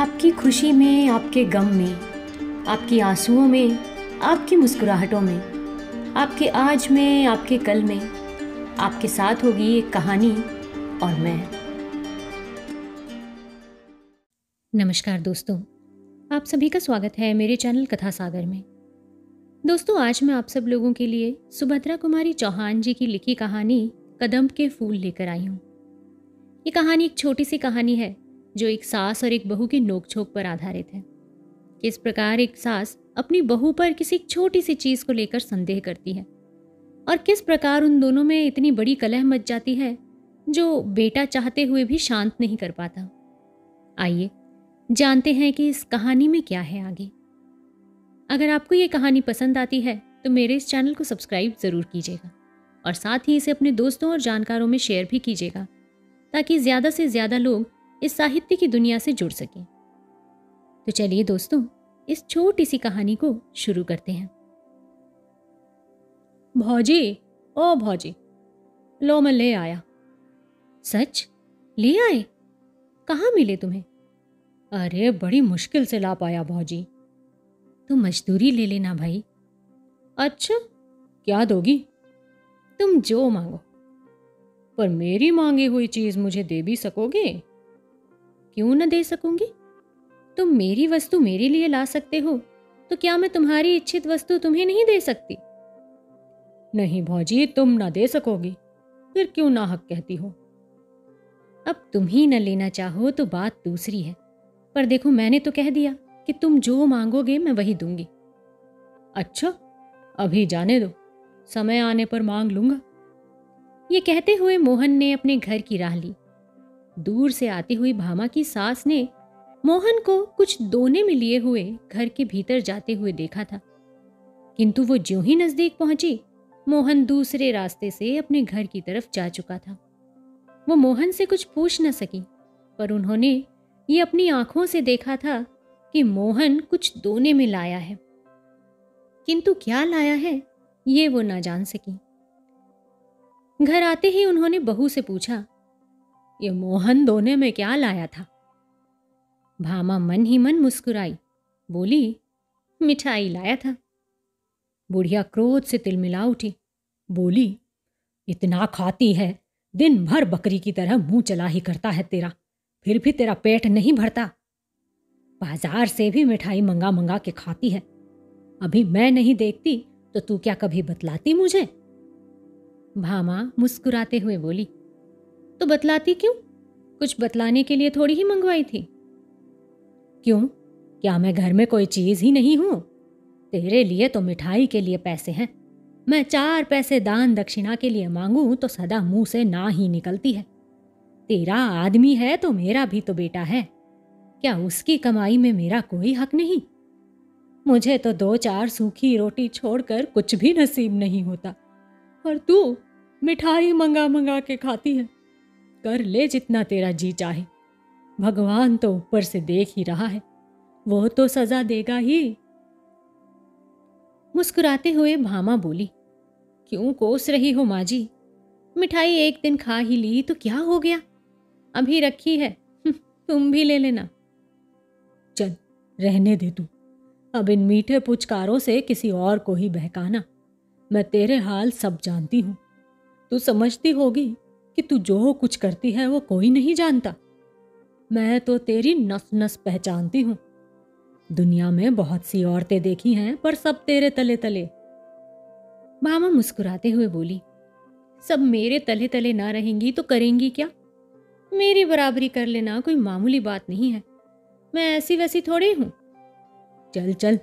आपकी खुशी में, आपके गम में, आपकी आंसुओं में, आपकी मुस्कुराहटों में, आपके आज में, आपके कल में, आपके साथ होगी एक कहानी और मैं। नमस्कार दोस्तों, आप सभी का स्वागत है मेरे चैनल कथा सागर में। दोस्तों, आज मैं आप सब लोगों के लिए सुभद्रा कुमारी चौहान जी की लिखी कहानी कदम के फूल लेकर आई हूँ। ये कहानी एक छोटी सी कहानी है जो एक सास और एक बहू की नोकझोंक पर आधारित है। किस प्रकार एक सास अपनी बहू पर किसी छोटी सी चीज को लेकर संदेह करती है और किस प्रकार उन दोनों में इतनी बड़ी कलह मच जाती है जो बेटा चाहते हुए भी शांत नहीं कर पाता। आइए जानते हैं कि इस कहानी में क्या है आगे। अगर आपको ये कहानी पसंद आती है तो मेरे इस चैनल को सब्सक्राइब जरूर कीजिएगा और साथ ही इसे अपने दोस्तों और जानकारों में शेयर भी कीजिएगा ताकि ज्यादा से ज्यादा लोग इस साहित्य की दुनिया से जुड़ सकें। तो चलिए दोस्तों, इस छोटी सी कहानी को शुरू करते हैं। भौजी, ओ भौजी, लो मैं ले आया। सच? ले आए? कहाँ मिले तुम्हें? अरे बड़ी मुश्किल से ला पाया भौजी। तो मजदूरी ले लेना भाई। अच्छा, क्या दोगी? तुम जो मांगो। पर मेरी मांगी हुई चीज मुझे दे भी सकोगे? क्यों न दे सकूंगी? तुम मेरी वस्तु मेरे लिए ला सकते हो तो क्या मैं तुम्हारी इच्छित वस्तु तुम्हें नहीं दे सकती? नहीं भौजी, तुम ना दे सकोगी, फिर क्यों नाहक कहती हो? अब तुम ही न लेना चाहो तो बात दूसरी है, पर देखो मैंने तो कह दिया कि तुम जो मांगोगे मैं वही दूंगी। अच्छा, अभी जाने दो, समय आने पर मांग लूंगा। ये कहते हुए मोहन ने अपने घर की राह ली। दूर से आती हुई भामा की सास ने मोहन को कुछ दोने में लिए हुए घर के भीतर जाते हुए देखा था, किंतु वो ज्यों ही नजदीक पहुंची मोहन दूसरे रास्ते से अपने घर की तरफ जा चुका था। वो मोहन से कुछ पूछ न सकी, पर उन्होंने ये अपनी आंखों से देखा था कि मोहन कुछ दोने में लाया है, किंतु क्या लाया है ये वो ना जान सकी। घर आते ही उन्होंने बहू से पूछा, ये मोहन दोने में क्या लाया था? भामा मन ही मन मुस्कुराई, बोली, मिठाई लाया था। बुढ़िया क्रोध से तिलमिला उठी, बोली, इतना खाती है, दिन भर बकरी की तरह मुंह चला ही करता है तेरा, फिर भी तेरा पेट नहीं भरता। बाजार से भी मिठाई मंगा मंगा के खाती है, अभी मैं नहीं देखती तो तू क्या कभी बतलाती मुझे? भामा मुस्कुराते हुए बोली, तो बतलाती क्यों? कुछ बतलाने के लिए थोड़ी ही मंगवाई थी। क्यों, क्या मैं घर में कोई चीज ही नहीं हूं? तेरे लिए तो मिठाई के लिए पैसे हैं, मैं 4 पैसे दान दक्षिणा के लिए मांगूं तो सदा मुंह से ना ही निकलती है। तेरा आदमी है तो मेरा भी तो बेटा है, क्या उसकी कमाई में मेरा कोई हक नहीं? मुझे तो 2-4 सूखी रोटी छोड़कर कुछ भी नसीब नहीं होता, और तू मिठाई मंगा मंगा के खाती है। कर ले जितना तेरा जी चाहे, भगवान तो ऊपर से देख ही रहा है, वो तो सजा देगा ही। मुस्कुराते हुए भामा बोली, क्यों कोस रही हो माँ जी? मिठाई एक दिन खा ही ली तो क्या हो गया, अभी रखी है, तुम भी ले लेना। चल रहने दे तू, अब इन मीठे पुचकारों से किसी और को ही बहकाना। मैं तेरे हाल सब जानती हूं, तू समझती होगी कि तू जो कुछ करती है वो कोई नहीं जानता। मैं तो तेरी नस नस पहचानती हूं। दुनिया में बहुत सी औरतें देखी हैं, पर सब तेरे तले तले। भामा मुस्कुराते हुए बोली, सब मेरे तले तले ना रहेंगी तो करेंगी क्या? मेरी बराबरी कर लेना कोई मामूली बात नहीं है, मैं ऐसी वैसी थोड़ी हूं। चल चल,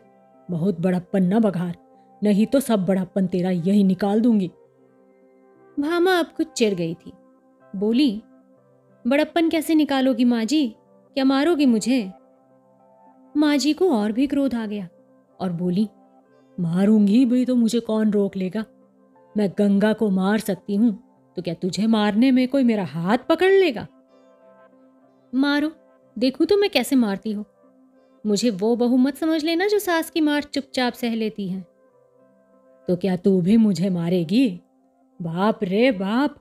बहुत बड़प्पन न बघार, नहीं तो सब बड़प्पन तेरा यही निकाल दूंगी। भामा अब कुछ चिढ़ गई थी, बोली, बड़प्पन कैसे निकालोगी माँ जी, क्या मारोगी मुझे? माँ जी को और भी क्रोध आ गया और बोली, मारूंगी भी तो मुझे कौन रोक लेगा? मैं गंगा को मार सकती हूं तो क्या तुझे मारने में कोई मेरा हाथ पकड़ लेगा? मारो, देखूं तो मैं कैसे मारती हो। मुझे वो बहू मत समझ लेना जो सास की मार चुपचाप सह लेती है। तो क्या तू भी मुझे मारेगी? बाप रे बाप,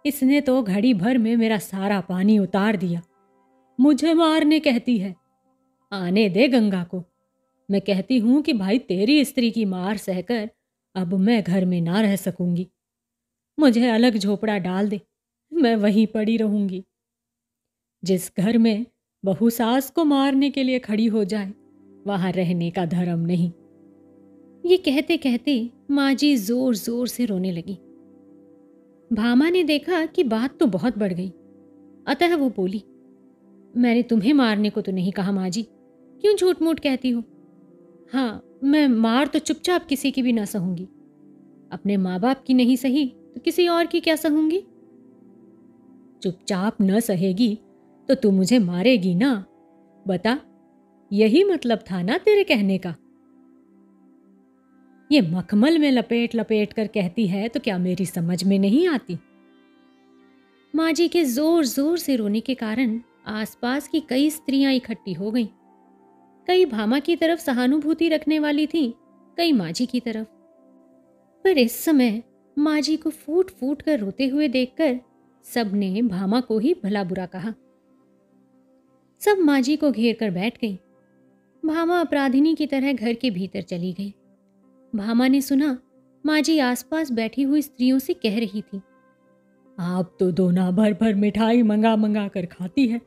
इसने तो घड़ी भर में मेरा सारा पानी उतार दिया, मुझे मारने कहती है। आने दे गंगा को। मैं कहती हूँ कि भाई तेरी स्त्री की मार सहकर अब मैं घर में ना रह सकूंगी। मुझे अलग झोपड़ा डाल दे, मैं वहीं पड़ी रहूंगी। जिस घर में बहू सास को मारने के लिए खड़ी हो जाए वहां रहने का धर्म नहीं। ये कहते कहते माँ जी जोर जोर से रोने लगी। भामा ने देखा कि बात तो बहुत बढ़ गई, अतः वो बोली, मैंने तुम्हें मारने को तो नहीं कहा माँ जी, क्यों झूठ मूठ कहती हो। हाँ, मैं मार तो चुपचाप किसी की भी ना सहूंगी, अपने माँ बाप की नहीं सही तो किसी और की क्या सहूंगी। चुपचाप न सहेगी तो तू मुझे मारेगी ना, बता, यही मतलब था ना तेरे कहने का। ये मखमल में लपेट लपेट कर कहती है तो क्या मेरी समझ में नहीं आती। माँ जी के जोर जोर से रोने के कारण आसपास की कई स्त्रियां इकट्ठी हो गईं। कई भामा की तरफ सहानुभूति रखने वाली थीं, कई माँ जी की तरफ। पर इस समय माँ जी को फूट फूट कर रोते हुए देखकर सबने भामा को ही भला बुरा कहा। सब माँ जी को घेर कर बैठ गई। भामा अपराधिनी की तरह घर के भीतर चली गई। भामा ने सुना माँ जी आसपास बैठी हुई स्त्रियों से कह रही थी, आप तो दोना भर भर मिठाई मंगा मंगा कर खाती है,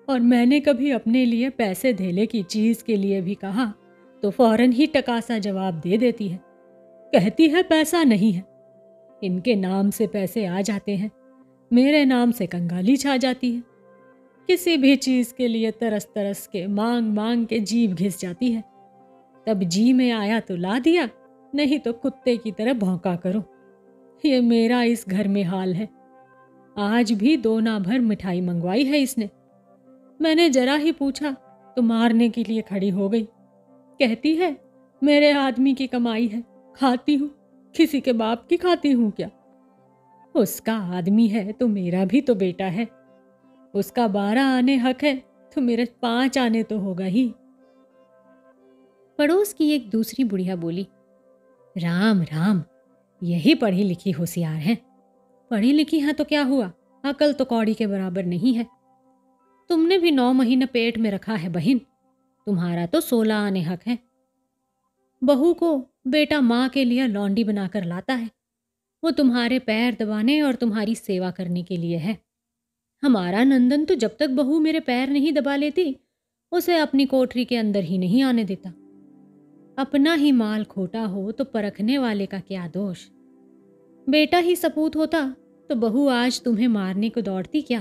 और मैंने कभी अपने लिए पैसे धेले की चीज के लिए भी कहा तो फौरन ही टकासा जवाब दे देती है। कहती है पैसा नहीं है। इनके नाम से पैसे आ जाते हैं, मेरे नाम से कंगाली छा जाती है। किसी भी चीज के लिए तरस तरस के मांग मांग के जीभ घिस जाती है। तब जी में आया तो ला दिया, नहीं तो कुत्ते की तरह भौंका करो। ये मेरा इस घर में हाल है। आज भी दोना भर मिठाई मंगवाई है इसने। मैंने जरा ही पूछा तो मारने के लिए खड़ी हो गई। कहती है मेरे आदमी की कमाई है, खाती हूँ, किसी के बाप की खाती हूँ क्या। उसका आदमी है तो मेरा भी तो बेटा है। उसका 12 आने हक है तो मेरे 5 आने तो होगा ही। पड़ोस की एक दूसरी बुढ़िया बोली, राम राम, यही पढ़ी लिखी होशियार है। पढ़ी लिखी है तो क्या हुआ, अकल तो कौड़ी के बराबर नहीं है। तुमने भी 9 महीने पेट में रखा है बहन, तुम्हारा तो 16 आने हक है। बहू को बेटा माँ के लिए लौंडी बनाकर लाता है, वो तुम्हारे पैर दबाने और तुम्हारी सेवा करने के लिए है। हमारा नंदन तो जब तक बहू मेरे पैर नहीं दबा लेती उसे अपनी कोठरी के अंदर ही नहीं आने देता। अपना ही माल खोटा हो तो परखने वाले का क्या दोष। बेटा ही सपूत होता तो बहू आज तुम्हें मारने को दौड़ती क्या।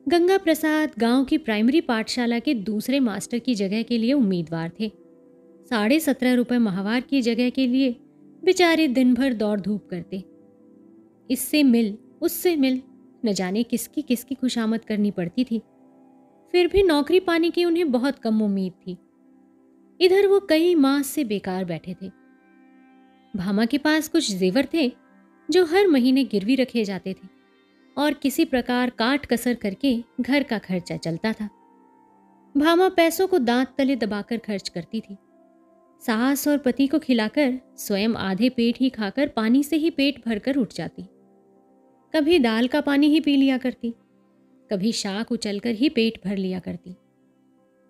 गंगा प्रसाद गांव की प्राइमरी पाठशाला के दूसरे मास्टर की जगह के लिए उम्मीदवार थे। 17.5 रुपए माहवार की जगह के लिए बेचारे दिन भर दौड़ धूप करते। इससे मिल उससे मिल, न जाने किसकी किसकी खुशामद करनी पड़ती थी। फिर भी नौकरी पाने की उन्हें बहुत कम उम्मीद थी। इधर वो कई मास से बेकार बैठे थे। भामा के पास कुछ जेवर थे जो हर महीने गिरवी रखे जाते थे और किसी प्रकार काट कसर करके घर का खर्चा चलता था। भामा पैसों को दांत तले दबाकर खर्च करती थी। सास और पति को खिलाकर स्वयं आधे पेट ही खाकर पानी से ही पेट भरकर उठ जाती। कभी दाल का पानी ही पी लिया करती, कभी शाक उचलकर ही पेट भर लिया करती।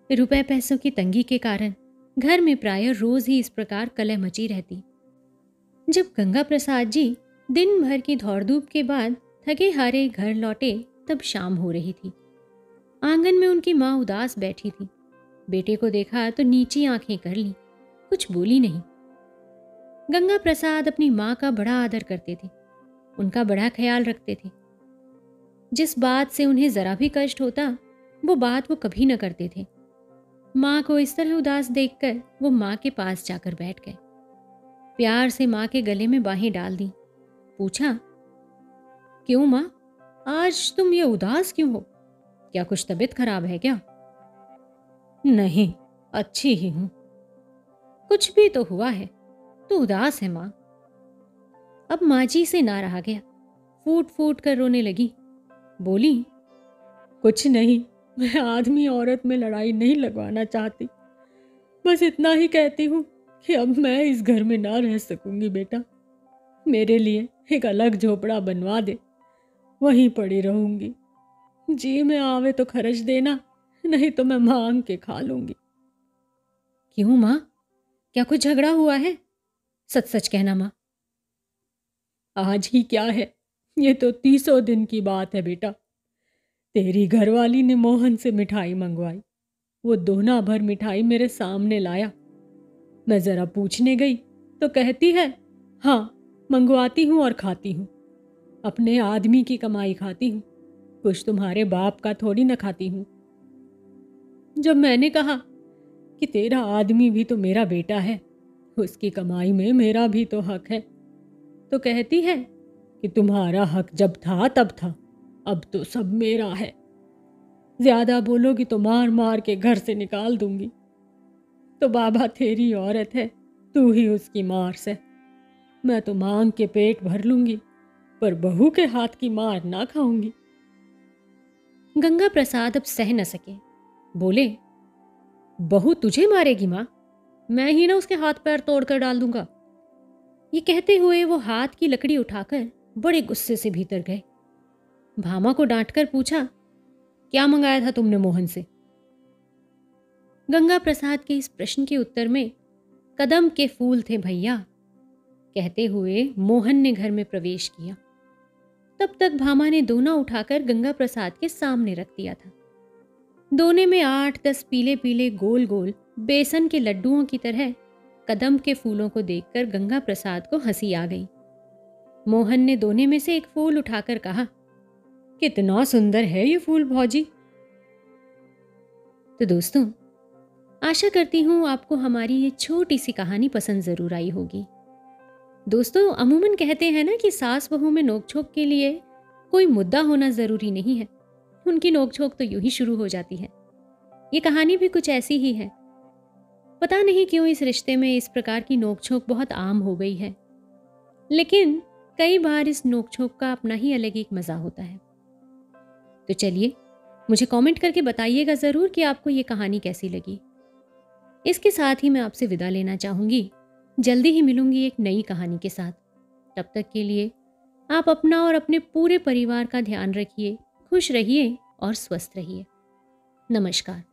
रुपए पैसों की तंगी के कारण घर में प्रायः रोज ही इस प्रकार कलह मची रहती। जब गंगा प्रसाद जी दिन भर की दौड़-धूप के बाद थके हारे घर लौटे तब शाम हो रही थी। आंगन में उनकी माँ उदास बैठी थी। बेटे को देखा तो नीची आंखें कर ली, कुछ बोली नहीं। गंगा प्रसाद अपनी माँ का बड़ा आदर करते थे, उनका बड़ा ख्याल रखते थे। जिस बात से उन्हें जरा भी कष्ट होता वो बात वो कभी न करते थे। माँ को इस तरह उदास देखकर वो माँ के पास जाकर बैठ गए। प्यार से माँ के गले में बाहें डाल दी। पूछा, क्यों माँ, आज तुम ये उदास क्यों हो? क्या कुछ तबीयत खराब है क्या? नहीं, अच्छी ही हूं। कुछ भी तो हुआ है, तू उदास है माँ। अब माँ जी से ना रहा गया, फूट फूट कर रोने लगी। बोली, कुछ नहीं, मैं आदमी औरत में लड़ाई नहीं लगवाना चाहती। बस इतना ही कहती हूँ कि अब मैं इस घर में ना रह सकूंगी बेटा। मेरे लिए एक अलग झोपड़ा बनवा दे, वहीं पड़ी रहूंगी। जी में आवे तो खर्च देना, नहीं तो मैं मांग के खा लूंगी। क्यों माँ, क्या कुछ झगड़ा हुआ है? सच सच कहना माँ। आज ही क्या है, ये तो 30 दिन की बात है बेटा। तेरी घरवाली ने मोहन से मिठाई मंगवाई। वो दोना भर मिठाई मेरे सामने लाया। मैं जरा पूछने गई तो कहती है, हाँ मंगवाती हूँ और खाती हूँ, अपने आदमी की कमाई खाती हूँ, कुछ तुम्हारे बाप का थोड़ी न खाती हूँ। जब मैंने कहा कि तेरा आदमी भी तो मेरा बेटा है, उसकी कमाई में मेरा भी तो हक है, तो कहती है कि तुम्हारा हक जब था तब था, अब तो सब मेरा है। ज्यादा बोलोगी तो मार मार के घर से निकाल दूंगी। तो बाबा तेरी औरत है, तू ही उसकी मार से। मैं तो मांग के पेट भर लूंगी, पर बहू के हाथ की मार ना खाऊंगी। गंगा प्रसाद अब सह न सके, बोले, बहू तुझे मारेगी माँ? मैं ही ना उसके हाथ पैर तोड़कर डाल दूंगा। ये कहते हुए वो हाथ की लकड़ी उठाकर बड़े गुस्से से भीतर गए। भामा को डांटकर पूछा, क्या मंगाया था तुमने मोहन से? गंगा प्रसाद के इस प्रश्न के उत्तर में कदम के फूल थे भैया, कहते हुए मोहन ने घर में प्रवेश किया। तब तक भामा ने दोना उठाकर गंगा प्रसाद के सामने रख दिया था। दोने में 8-10 पीले पीले गोल गोल बेसन के लड्डुओं की तरह कदम के फूलों को देखकर गंगा प्रसाद को हंसी आ गई। मोहन ने दोने में से एक फूल उठाकर कहा, कितना सुंदर है ये फूल भौजी। तो दोस्तों, आशा करती हूँ आपको हमारी ये छोटी सी कहानी पसंद जरूर आई होगी। दोस्तों, अमूमन कहते हैं ना कि सास बहू में नोकझोंक के लिए कोई मुद्दा होना जरूरी नहीं है, उनकी नोकझोंक तो यूं ही शुरू हो जाती है। ये कहानी भी कुछ ऐसी ही है। पता नहीं क्यों इस रिश्ते में इस प्रकार की नोकझोंक बहुत आम हो गई है, लेकिन कई बार इस नोकझोंक का अपना ही अलग एक मजा होता है। तो चलिए, मुझे कमेंट करके बताइएगा जरूर कि आपको ये कहानी कैसी लगी। इसके साथ ही मैं आपसे विदा लेना चाहूंगी। जल्दी ही मिलूंगी एक नई कहानी के साथ। तब तक के लिए आप अपना और अपने पूरे परिवार का ध्यान रखिए, खुश रहिए और स्वस्थ रहिए। नमस्कार।